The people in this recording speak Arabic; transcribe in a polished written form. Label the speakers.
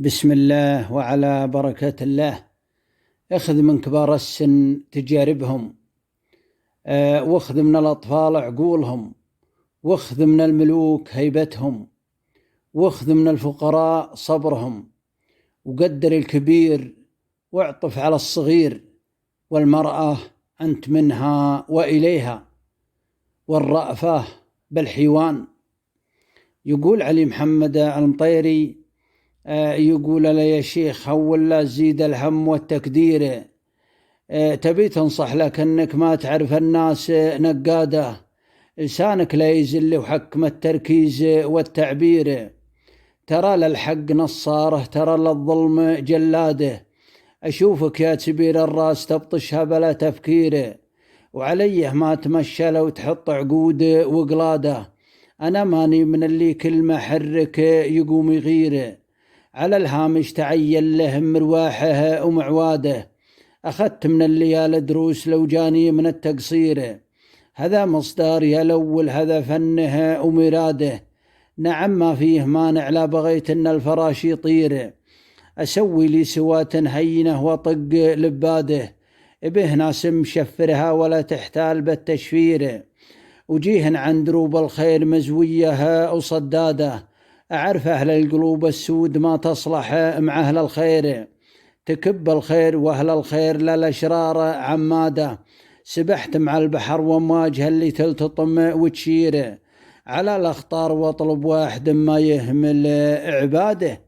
Speaker 1: بسم الله وعلى بركة الله. اخذ من كبار السن تجاربهم، واخذ من الأطفال عقولهم، واخذ من الملوك هيبتهم، واخذ من الفقراء صبرهم، وقدر الكبير واعطف على الصغير، والمرأة أنت منها وإليها، والرأفة بالحيوان. يقول علي محمد المطيري، يقول لي يا شيخ هول لا زيد الهم والتكدير، تبي تنصح لك أنك ما تعرف الناس نقادة، لسانك لا يزل وحكم التركيز والتعبير، ترى للحق نصاره ترى للظلم جلاده، أشوفك يا كبير الراس تبطشها بلا تفكير، وعليه ما تمشى لو تحط عقود وقلاده، أنا ماني من اللي كلمة حرك يقوم يغير، على الهامش تعين له مرواحه ومعواده، أخذت من الليالي دروس لو جاني من التقصير، هذا مصدر يا الأول هذا فنه ومراده، نعم ما فيه مانع لا بغيت أن الفراش يطير، أسوي لي سوات هينة وطق لباده، به ناس مشفرها ولا تحتال بالتشفير، وجيهن عن دروب الخير مزويها وصداده، أعرف أهل القلوب السود ما تصلح مع أهل الخير، تكب الخير وأهل الخير للأشرار عماده، سبحت مع البحر ومواجه اللي تلتطم وتشير، على الأخطار واطلب واحد ما يهمل عباده.